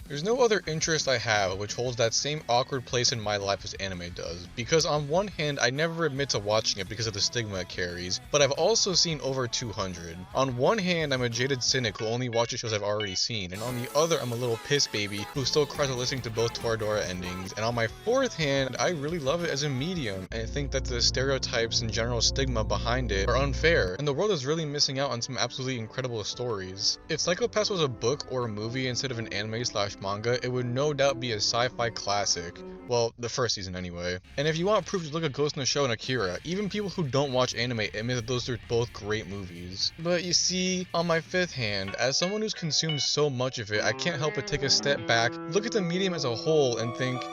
There's no other interest I have which holds that same awkward place in my life as anime does, because on one hand I never admit to watching it because of the stigma it carries, but I've also seen over 200. On one hand I'm a jaded cynic who only watches shows I've already seen, and on the other I'm a little piss baby who still cries at listening to both Toradora endings, and on my fourth hand I really love it as a medium, and I think that the stereotypes and general stigma behind it are unfair, and the world is really missing out on some absolutely incredible stories. If Psycho-Pass was a book or a movie instead of an anime/manga, it would no doubt be a sci-fi classic. Well, the first season anyway. And if you want proof, just look at Ghost in the Shell and Akira. Even people who don't watch anime admit that those are both great movies. But you see, on my fifth hand, as someone who's consumed so much of it, I can't help but take a step back, look at the medium as a whole, and think,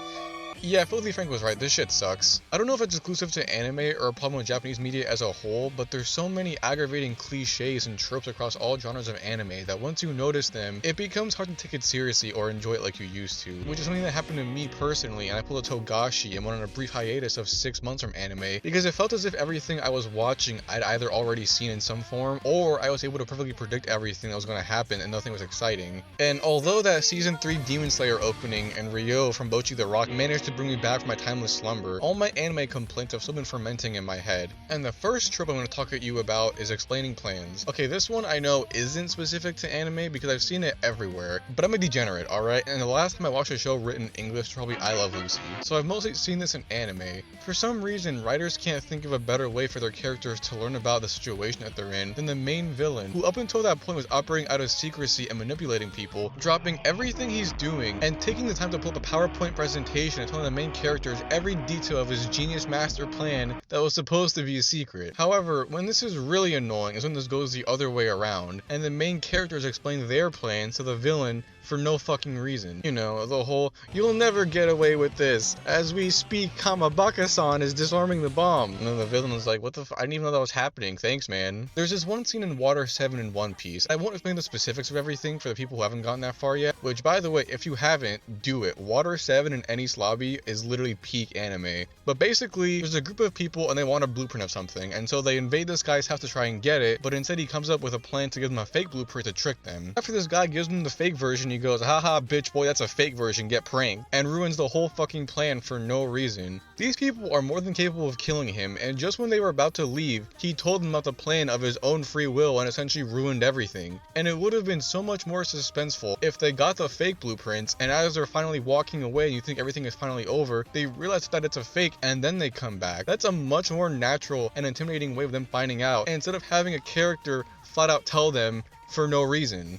yeah, Filthy Frank was right, this shit sucks. I don't know if it's exclusive to anime or a problem with Japanese media as a whole, but there's so many aggravating cliches and tropes across all genres of anime that once you notice them, it becomes hard to take it seriously or enjoy it like you used to, which is something that happened to me personally, and I pulled a Togashi and went on a brief hiatus of 6 months from anime, because it felt as if everything I was watching I'd either already seen in some form, or I was able to perfectly predict everything that was going to happen and nothing was exciting. And although that Season 3 Demon Slayer opening and Ryo from Bocchi the Rock managed to bring me back from my timeless slumber, all my anime complaints have still been fermenting in my head. And the first trope I'm going to talk at you about is explaining plans. Okay, this one I know isn't specific to anime because I've seen it everywhere, but I'm a degenerate, alright? And the last time I watched a show written in English was probably I Love Lucy. So I've mostly seen this in anime. For some reason, writers can't think of a better way for their characters to learn about the situation that they're in than the main villain, who up until that point was operating out of secrecy and manipulating people, dropping everything he's doing and taking the time to pull up a PowerPoint presentation and telling the main characters every detail of his genius master plan that was supposed to be a secret. However, when this is really annoying is when this goes the other way around, and the main characters explain their plans to the villain for no fucking reason. You know, the whole, you'll never get away with this. As we speak, Kamabaka-san is disarming the bomb. And then the villain is like, what the I didn't even know that was happening. Thanks, man. There's this one scene in Water 7 in One Piece. I won't explain the specifics of everything for the people who haven't gotten that far yet, which, by the way, if you haven't, do it. Water 7 in Enies Lobby is literally peak anime. But basically, there's a group of people and they want a blueprint of something, and so they invade this guy's house to try and get it, but instead he comes up with a plan to give them a fake blueprint to trick them. After this guy gives them the fake version, he goes, haha, bitch boy, that's a fake version, get pranked, and ruins the whole fucking plan for no reason. These people are more than capable of killing him, and just when they were about to leave, he told them about the plan of his own free will and essentially ruined everything. And it would have been so much more suspenseful if they got the fake blueprints, and as they're finally walking away and you think everything is finally over, they realize that it's a fake and then they come back. That's a much more natural and intimidating way of them finding out, and instead of having a character flat out tell them for no reason.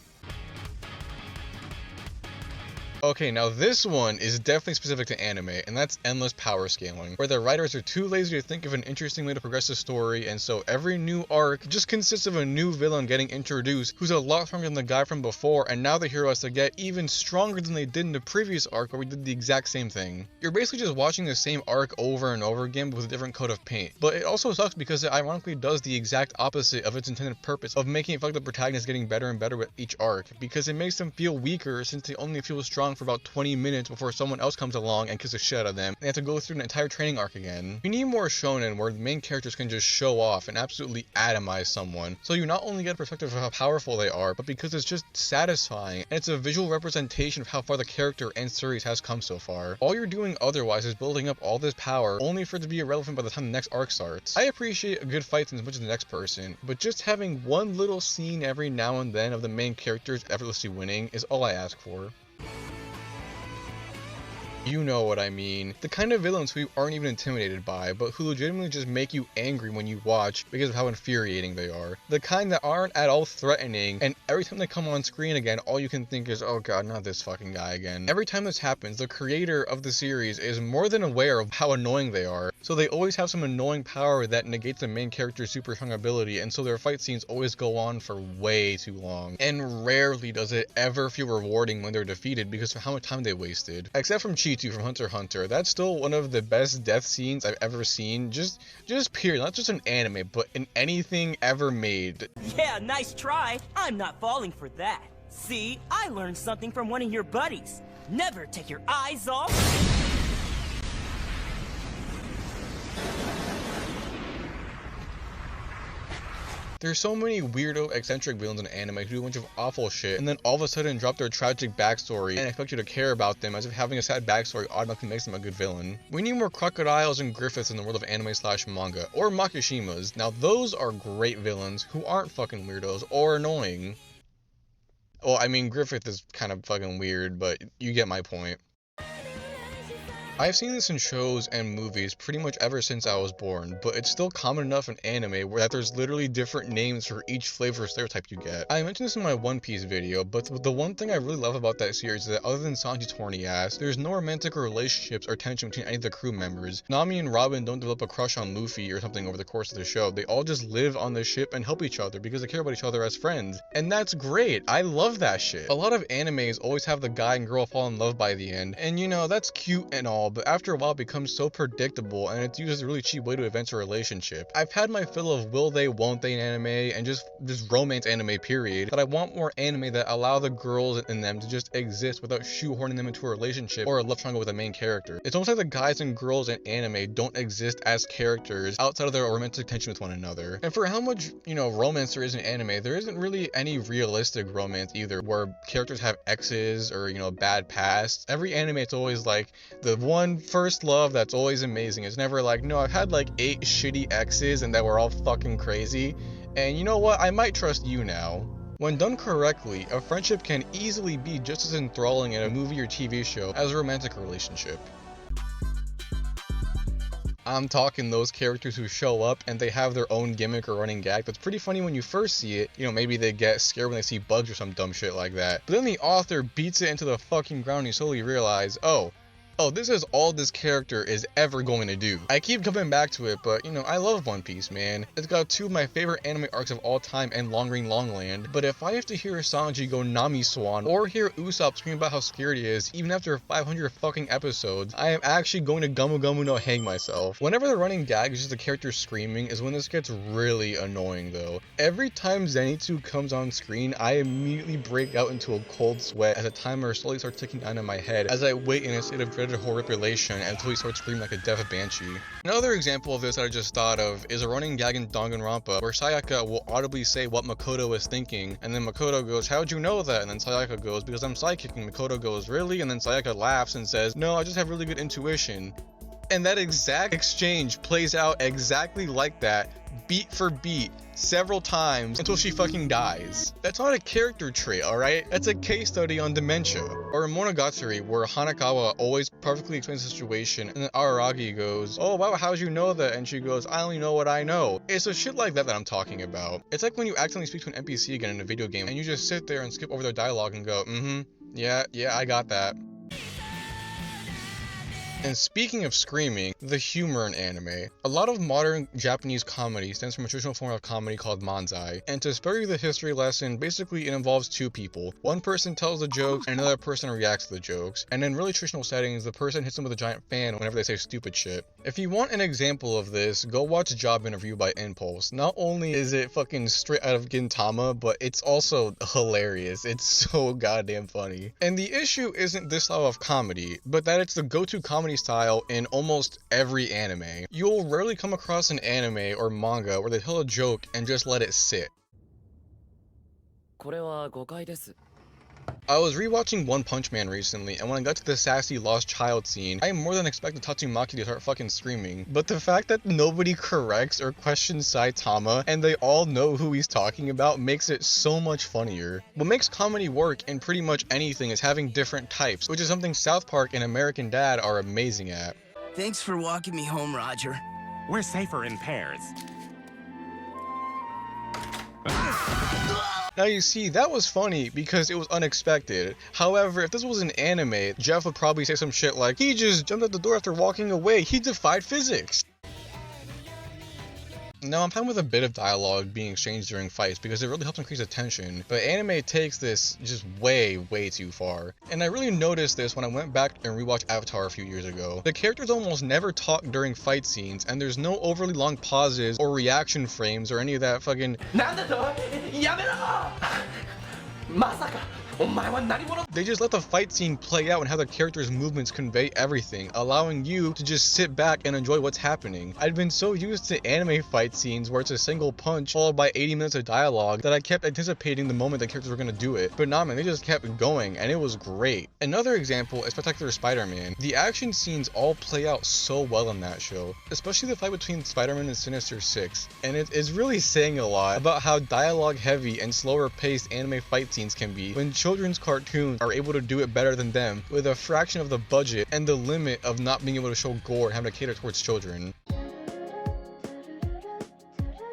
Okay, now this one is definitely specific to anime, and that's endless power scaling, where the writers are too lazy to think of an interesting way to progress the story, and so every new arc just consists of a new villain getting introduced who's a lot stronger than the guy from before, and now the hero has to get even stronger than they did in the previous arc where we did the exact same thing. You're basically just watching the same arc over and over again but with a different coat of paint. But it also sucks because it ironically does the exact opposite of its intended purpose of making it feel like the protagonist is getting better and better with each arc, because it makes them feel weaker since they only feel strong for about 20 minutes before someone else comes along and kicks the shit out of them, and they have to go through an entire training arc again. You need more shonen where the main characters can just show off and absolutely atomize someone, so you not only get a perspective of how powerful they are, but because it's just satisfying, and it's a visual representation of how far the character and series has come so far. All you're doing otherwise is building up all this power, only for it to be irrelevant by the time the next arc starts. I appreciate a good fight as much as the next person, but just having one little scene every now and then of the main characters effortlessly winning is all I ask for. You know what I mean. The kind of villains who you aren't even intimidated by, but who legitimately just make you angry when you watch because of how infuriating they are. The kind that aren't at all threatening, and every time they come on screen again, all you can think is, oh god, not this fucking guy again. Every time this happens, the creator of the series is more than aware of how annoying they are, so they always have some annoying power that negates the main character's super strong ability, and so their fight scenes always go on for way too long. And rarely does it ever feel rewarding when they're defeated because of how much time they wasted. Except from Cheats from Hunter x Hunter. That's still one of the best death scenes I've ever seen. Just period. Not just in anime, but in anything ever made. Yeah, nice try. I'm not falling for that. See, I learned something from one of your buddies. Never take your eyes off. There's so many weirdo, eccentric villains in anime who do a bunch of awful shit, and then all of a sudden drop their tragic backstory and expect you to care about them as if having a sad backstory automatically makes them a good villain. We need more crocodiles and griffiths in the world of anime/manga, or Makishimas. Now those are great villains who aren't fucking weirdos or annoying. Well, I mean, Griffith is kind of fucking weird, but you get my point. I've seen this in shows and movies pretty much ever since I was born, but it's still common enough in anime where there's literally different names for each flavor stereotype you get. I mentioned this in my One Piece video, but the one thing I really love about that series is that other than Sanji's horny ass, there's no romantic relationships or tension between any of the crew members. Nami and Robin don't develop a crush on Luffy or something over the course of the show. They all just live on the ship and help each other because they care about each other as friends. And that's great. I love that shit. A lot of animes always have the guy and girl fall in love by the end, and you know, that's cute and all, but after a while it becomes so predictable and it's used as a really cheap way to advance a relationship. I've had my fill of will they, won't they anime and just romance anime period, but I want more anime that allow the girls in them to just exist without shoehorning them into a relationship or a love triangle with a main character. It's almost like the guys and girls in anime don't exist as characters outside of their romantic tension with one another. And for how much, you know, romance there is in anime, there isn't really any realistic romance either, where characters have exes or, you know, bad pasts. Every anime, it's always like the one first love that's always amazing. It's never like, no, I've had like 8 shitty exes and that were all fucking crazy, and you know what, I might trust you now. When done correctly, a friendship can easily be just as enthralling in a movie or TV show as a romantic relationship. I'm talking those characters who show up and they have their own gimmick or running gag that's pretty funny when you first see it. You know, maybe they get scared when they see bugs or some dumb shit like that. But then the author beats it into the fucking ground and you slowly realize, oh, this is all this character is ever going to do. I keep coming back to it, but you know, I love One Piece, man. It's got 2 of my favorite anime arcs of all time and Long Ring Longland, but if I have to hear Sanji go Nami Swan or hear Usopp scream about how scared he is, even after 500 fucking episodes, I am actually going to Gumu Gumu no hang myself. Whenever the running gag is just the character screaming is when this gets really annoying though. Every time Zenitsu comes on screen, I immediately break out into a cold sweat as a timer slowly starts ticking down in my head as I wait in a state of dreaded horripilation until he starts screaming like a deaf banshee. Another example of this that I just thought of is a running gag in Danganronpa where Sayaka will audibly say what Makoto is thinking, and then Makoto goes, how'd you know that? And then Sayaka goes, because I'm psychic, and Makoto goes, really? And then Sayaka laughs and says, no, I just have really good intuition. And that exact exchange plays out exactly like that, beat for beat, several times until she fucking dies. That's not a character trait, alright? That's a case study on dementia. Or in Monogatari, where Hanakawa always perfectly explains the situation, and then Araragi goes, oh wow, how'd you know that? And she goes, I only know what I know. It's a shit like that I'm talking about. It's like when you accidentally speak to an NPC again in a video game, and you just sit there and skip over their dialogue and go, yeah, I got that. And speaking of screaming, the humor in anime. A lot of modern Japanese comedy stems from a traditional form of comedy called manzai. And to spare you the history lesson, basically it involves 2 people. One person tells the jokes and another person reacts to the jokes. And in really traditional settings, the person hits them with a giant fan whenever they say stupid shit. If you want an example of this, go watch Job Interview by Impulse. Not only is it fucking straight out of Gintama, but it's also hilarious. It's so goddamn funny. And the issue isn't this style of comedy, but that it's the go-to comedy style in almost every anime. You'll rarely come across an anime or manga where they tell a joke and just let it sit. I was rewatching One Punch Man recently, and when I got to the sassy lost child scene, I more than expected Tatsumaki to start fucking screaming. But the fact that nobody corrects or questions Saitama, and they all know who he's talking about, makes it so much funnier. What makes comedy work in pretty much anything is having different types, which is something South Park and American Dad are amazing at. Thanks for walking me home, Roger. We're safer in pairs. Now you see, that was funny because it was unexpected. However, if this was an anime, Jeff would probably say some shit like, he just jumped out the door after walking away, he defied physics. Now, I'm fine with a bit of dialogue being exchanged during fights because it really helps increase the tension, but anime takes this just way too far. And I really noticed this when I went back and rewatched Avatar a few years ago. The characters almost never talk during fight scenes, and there's no overly long pauses or reaction frames or any of that fucking They just let the fight scene play out and how the characters' movements convey everything, allowing you to just sit back and enjoy what's happening. I'd been so used to anime fight scenes where it's a single punch followed by 80 minutes of dialogue that I kept anticipating the moment the characters were gonna do it. But nah man, they just kept going and it was great. Another example is Spectacular Spider-Man. The action scenes all play out so well in that show, especially the fight between Spider-Man and Sinister Six. And it is really saying a lot about how dialogue heavy and slower paced anime fight scenes can be when children's cartoons are able to do it better than them with a fraction of the budget and the limit of not being able to show gore and having to cater towards children.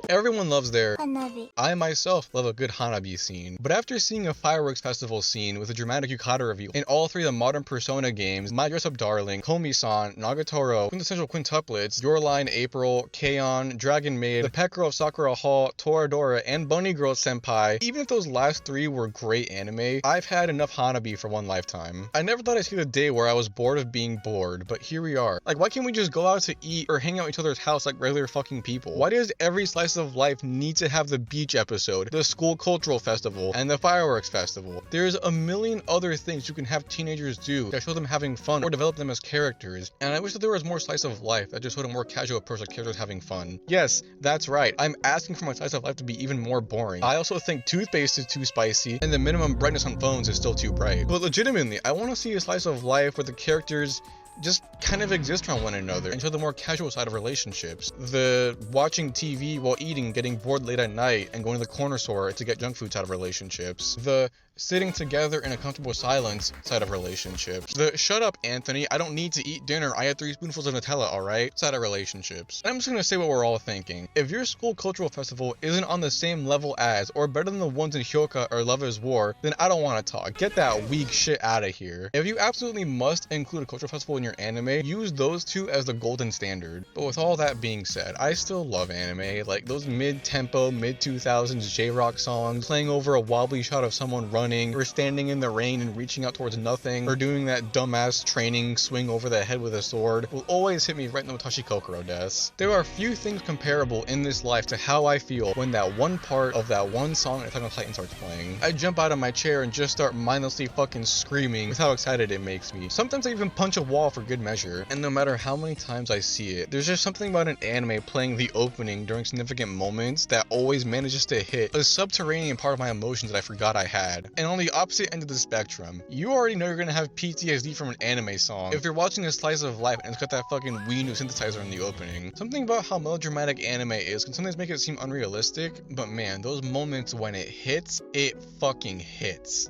Everyone loves their Hanabi. I myself love a good Hanabi scene, but after seeing a fireworks festival scene with a dramatic yukata reveal in all three of the modern Persona games, My Dress Up Darling, Komi-san, Nagatoro, quintessential quintuplets, Your Line April, K-On!, Dragon Maid, The Pet Girl of Sakura Hall, Toradora, and Bunny Girl Senpai, even if those last three were great anime, I've had enough Hanabi for one lifetime. I never thought I'd see the day where I was bored of being bored, but here we are. Like, why can't we just go out to eat or hang out at each other's house like regular fucking people? Why does every slice of life need to have the beach episode, the school cultural festival, and the fireworks festival? There's a million other things you can have teenagers do that show them having fun or develop them as characters, and I wish that there was more slice of life that just showed a more casual approach to characters having fun. Yes, that's right, I'm asking for my slice of life to be even more boring. I also think toothpaste is too spicy, and the minimum brightness on phones is still too bright. But legitimately, I want to see a slice of life where the characters just kind of exist around one another and show the more casual side of relationships. The watching TV while eating, getting bored late at night, and going to the corner store to get junk food side of relationships. The sitting together in a comfortable silence side of relationships. The shut up Anthony, I don't need to eat dinner, I had 3 spoonfuls of Nutella, alright, side of relationships. And I'm just gonna say what we're all thinking. If your school cultural festival isn't on the same level as or better than the ones in Hyoka or Love is War, then I don't want to talk. Get that weak shit out of here. If you absolutely must include a cultural festival in your anime, use those two as the golden standard. But with all that being said, I still love anime. Like those mid-tempo, mid-2000s J-rock songs playing over a wobbly shot of someone running or standing in the rain and reaching out towards nothing, or doing that dumbass training swing over the head with a sword will always hit me right in the Watashi Kokoro desu. There are few things comparable in this life to how I feel when that one part of that one song in Attack on Titan starts playing. I jump out of my chair and just start mindlessly fucking screaming with how excited it makes me. Sometimes I even punch a wall for good measure, and no matter how many times I see it, there's just something about an anime playing the opening during significant moments that always manages to hit a subterranean part of my emotions that I forgot I had. And on the opposite end of the spectrum, you already know you're gonna have PTSD from an anime song if you're watching a slice of life and it's got that fucking Wii Nu synthesizer in the opening. Something about how melodramatic anime is can sometimes make it seem unrealistic, but man, those moments when it hits, it fucking hits.